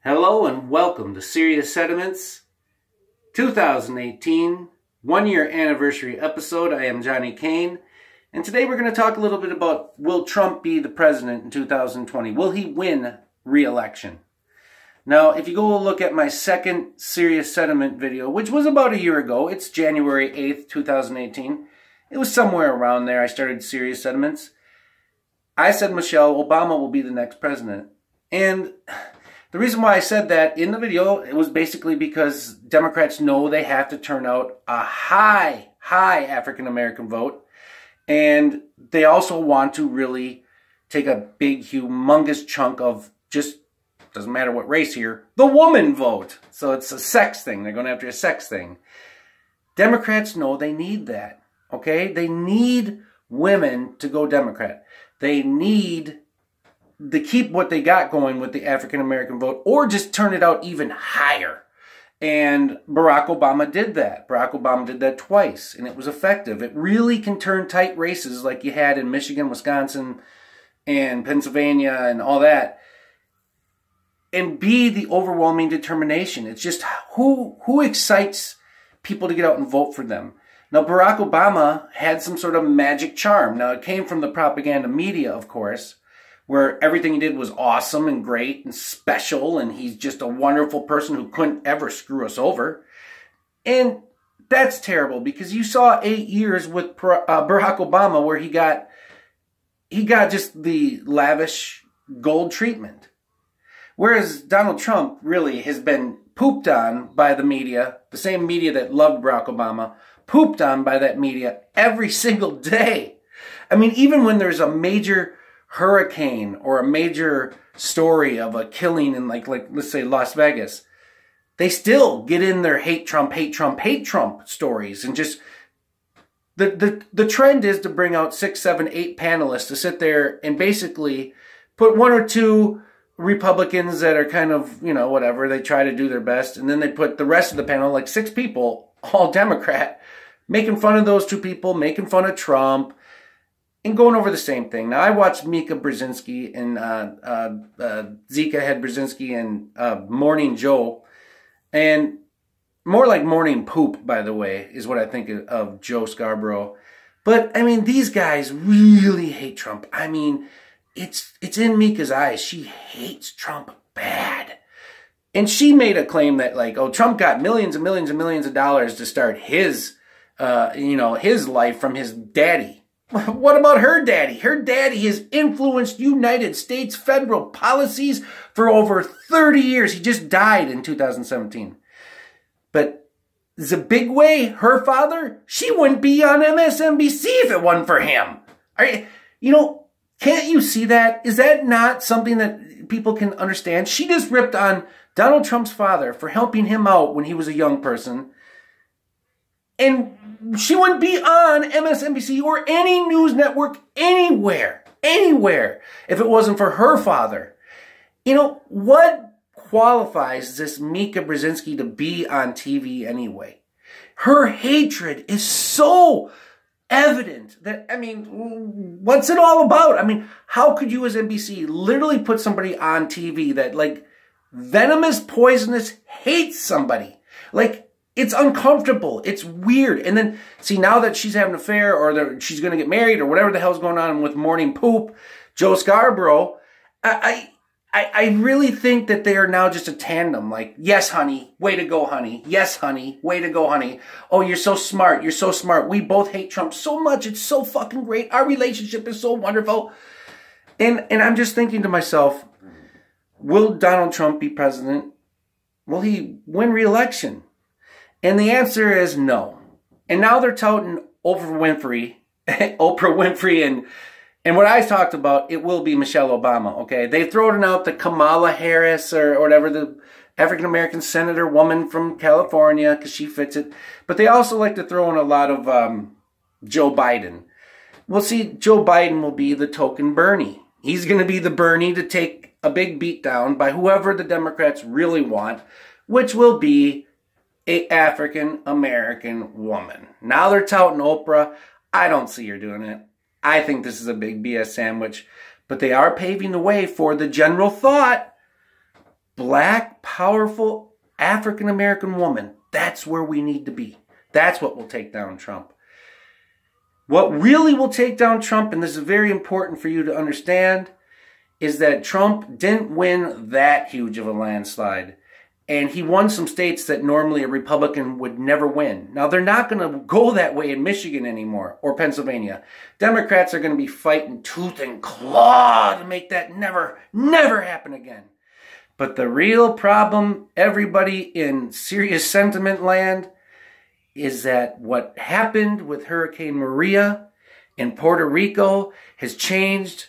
Hello and welcome to Serious Sentiments 2018 one-year anniversary episode. I am Johnny Kane, and today we're going to talk a little bit about, will Trump be the president in 2020? Will he win re-election? Now, if you go look at my second Serious Sentiment video, which was about a year ago, it's January 8th, 2018. It was somewhere around there I started Serious Sentiments. I said Michelle Obama will be the next president. And the reason why I said that in the video, it was basically because Democrats know they have to turn out a high African-American vote. And they also want to really take a big, humongous chunk of just, doesn't matter what race here, the woman vote. So it's a sex thing. They're going after a sex thing. Democrats know they need that, okay? They need women to go Democrat. They need to keep what they got going with the African-American vote, or just turn it out even higher. And Barack Obama did that. Barack Obama did that twice, and it was effective. It really can turn tight races like you had in Michigan, Wisconsin, and Pennsylvania, and all that, and be the overwhelming determination. It's just who excites people to get out and vote for them. Now, Barack Obama had some sort of magic charm. Now, it came from the propaganda media, of course, where everything he did was awesome and great and special, and he's just a wonderful person who couldn't ever screw us over. And that's terrible, because you saw 8 years with Barack Obama where he got just the lavish gold treatment. Whereas Donald Trump really has been pooped on by the media, the same media that loved Barack Obama, pooped on by that media every single day. I mean, even when there's a major hurricane or a major story of a killing in like let's say Las Vegas, they still get in their hate Trump stories, and just the trend is to bring out 6, 7, 8 panelists to sit there and basically put 1 or 2 Republicans that are kind of, you know, whatever, they try to do their best, and then they put the rest of the panel, like 6 people, all Democrat, making fun of those 2 people, making fun of Trump, and going over the same thing. Now, I watched Mika Brzezinski and Zika Head Brzezinski and Morning Joe. And more like Morning Poop, by the way, is what I think of Joe Scarborough. But, I mean, these guys really hate Trump. I mean, it's in Mika's eyes. She hates Trump bad. And she made a claim that, like, oh, Trump got millions and millions and millions of dollars to start his, his life from his daddy. What about her daddy? Her daddy has influenced United States federal policies for over 30 years. He just died in 2017. But Zbigniew, her father, she wouldn't be on MSNBC if it wasn't for him. Can't you see that? Is that not something that people can understand? She just ripped on Donald Trump's father for helping him out when he was a young person. And she wouldn't be on MSNBC or any news network anywhere, if it wasn't for her father. You know, what qualifies this Mika Brzezinski to be on TV anyway? Her hatred is so evident that, I mean, what's it all about? I mean, how could you as NBC literally put somebody on TV that, like, venomous, poisonous, hates somebody? Like, it's uncomfortable. It's weird. And then, see, now that she's having an affair, or she's going to get married, or whatever the hell's going on with Morning Poop, Joe Scarborough, I really think that they are now just a tandem. Like, yes, honey, way to go, honey. Yes, honey, way to go, honey. Oh, you're so smart. You're so smart. We both hate Trump so much. It's so fucking great. Our relationship is so wonderful. And I'm just thinking to myself, will Donald Trump be president? Will he win re-election? And the answer is no. And now they're touting Oprah Winfrey, and what I talked about, it will be Michelle Obama, okay? They've thrown out the Kamala Harris or whatever, the African-American senator woman from California, because she fits it. But they also like to throw in a lot of Joe Biden. Well, see, Joe Biden will be the token Bernie. He's going to be the Bernie to take a big beat down by whoever the Democrats really want, which will be an African-American woman. Now they're touting Oprah. I don't see her doing it. I think this is a big BS sandwich. But they are paving the way for the general thought. Black powerful African-American woman, that's where we need to be. That's what will take down Trump. What really will take down Trump, and this is very important for you to understand, is that Trump didn't win that huge of a landslide. And he won some states that normally a Republican would never win. Now, they're not going to go that way in Michigan anymore or Pennsylvania. Democrats are going to be fighting tooth and claw to make that never happen again. But the real problem, everybody in serious sentiment land, is that what happened with Hurricane Maria in Puerto Rico has changed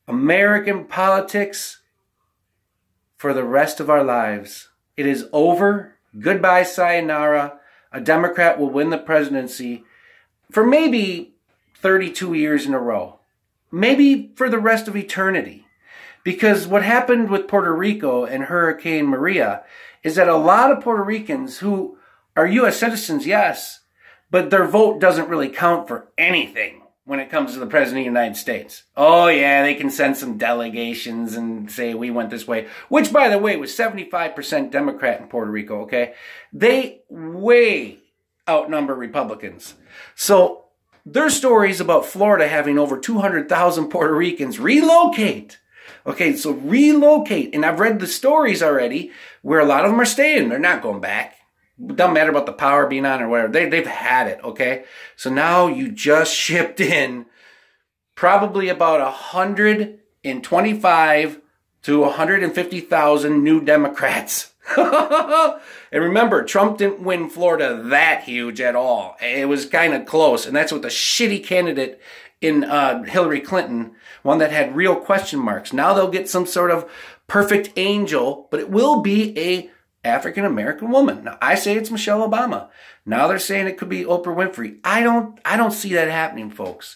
American politics for the rest of our lives. It is over. Goodbye, sayonara. A Democrat will win the presidency for maybe 32 years in a row. Maybe for the rest of eternity. Because what happened with Puerto Rico and Hurricane Maria is that a lot of Puerto Ricans who are U.S. citizens, yes, but their vote doesn't really count for anything when it comes to the President of the United States. Oh, yeah, they can send some delegations and say we went this way, which, by the way, was 75% Democrat in Puerto Rico, okay? They way outnumber Republicans. So there's stories about Florida having over 200,000 Puerto Ricans relocate. Okay, so relocate. And I've read the stories already where a lot of them are staying. They're not going back. It doesn't matter about the power being on or whatever. They've had it, okay? So now you just shipped in probably about 125 to 150,000 new Democrats. And remember, Trump didn't win Florida that huge at all. It was kind of close. And that's with the shitty candidate in Hillary Clinton, one that had real question marks. Now they'll get some sort of perfect angel, but it will be a African-American woman. Now, I say it's Michelle Obama. Now they're saying it could be Oprah Winfrey. I don't see that happening, folks.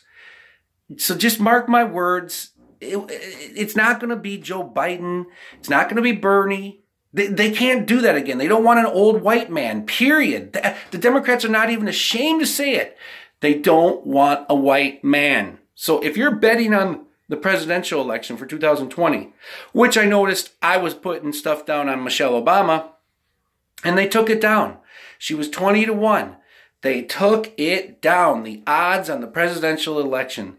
So just mark my words. It's not going to be Joe Biden. It's not going to be Bernie. They can't do that again. They don't want an old white man, period. The Democrats are not even ashamed to say it. They don't want a white man. So if you're betting on the presidential election for 2020, which I noticed I was putting stuff down on Michelle Obama, and they took it down. She was 20-1. They took it down, the odds on the presidential election.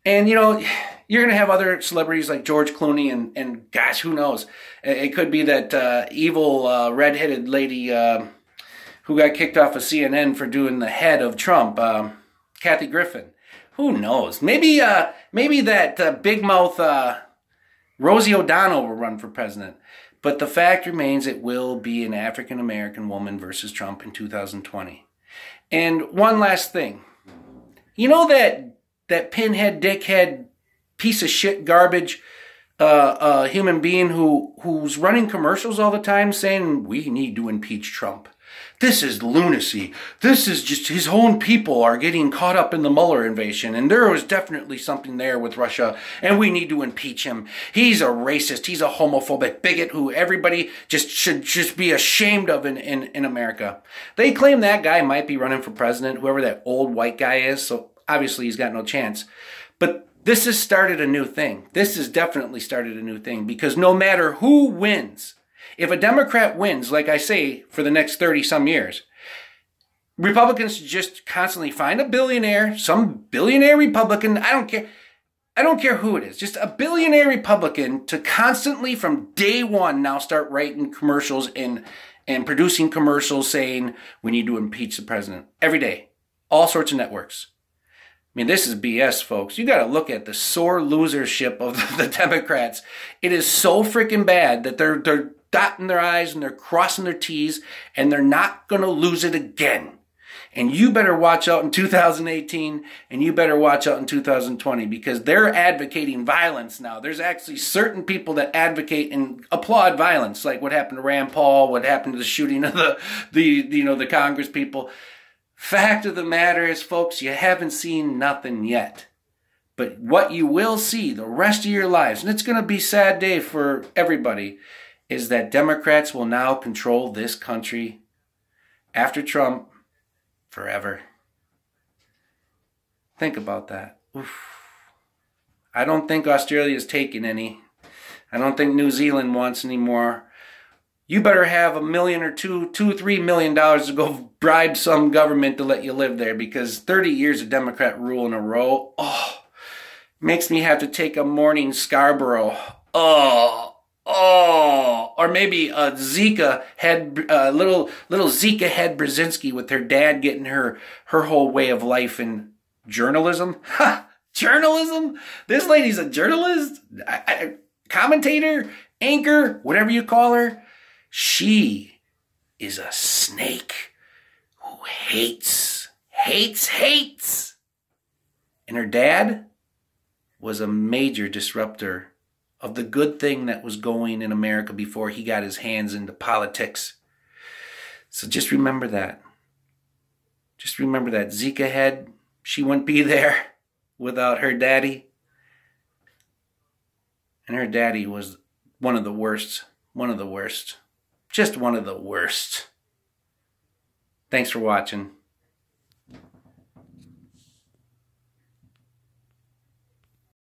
And, you know, you're going to have other celebrities like George Clooney and gosh, who knows? It could be that evil redheaded lady who got kicked off of CNN for doing the head of Trump, Kathy Griffin. Who knows? Maybe that big mouth Rosie O'Donnell will run for president. But the fact remains it will be an African-American woman versus Trump in 2020. And one last thing. You know that pinhead, dickhead, piece of shit garbage human being who's running commercials all the time saying, we need to impeach Trump. This is lunacy. This is just his own people are getting caught up in the Mueller invasion. And there was definitely something there with Russia. And we need to impeach him. He's a racist. He's a homophobic bigot who everybody should be ashamed of in America. They claim that guy might be running for president, whoever that old white guy is. So obviously he's got no chance. But this has started a new thing. This has definitely started a new thing. Because no matter who wins, if a Democrat wins, like I say, for the next 30-some years, Republicans just constantly find a billionaire, some billionaire Republican, I don't care who it is, just a billionaire Republican to constantly from day one now start writing commercials and producing commercials saying we need to impeach the president. Every day. All sorts of networks. I mean, this is BS, folks. You got to look at the sore losership of the Democrats. It is so freaking bad that they're dotting their I's and they're crossing their T's, and they're not going to lose it again. And you better watch out in 2018, and you better watch out in 2020, because they're advocating violence now. There's actually certain people that advocate and applaud violence, like what happened to Rand Paul, what happened to the shooting of the Congress people. Fact of the matter is, folks, you haven't seen nothing yet. But what you will see the rest of your lives, and it's going to be a sad day for everybody, is that Democrats will now control this country after Trump forever. Think about that. Oof. I don't think Australia's taking any. I don't think New Zealand wants any more. you better have $1 million or $3 million to go bribe some government to let you live there, because 30 years of Democrat rule in a row, makes me have to take a morning Scarborough. Or maybe a Zika head, little Zika head Brzezinski with her dad getting her whole way of life in journalism. Ha! Journalism? This lady's a journalist? Commentator? Anchor? Whatever you call her. She is a snake who hates. And her dad was a major disruptor of the good thing that was going in America before he got his hands into politics. So just remember that. Just remember that Zika head, she wouldn't be there without her daddy. And her daddy was one of the worst. Just one of the worst. Thanks for watching.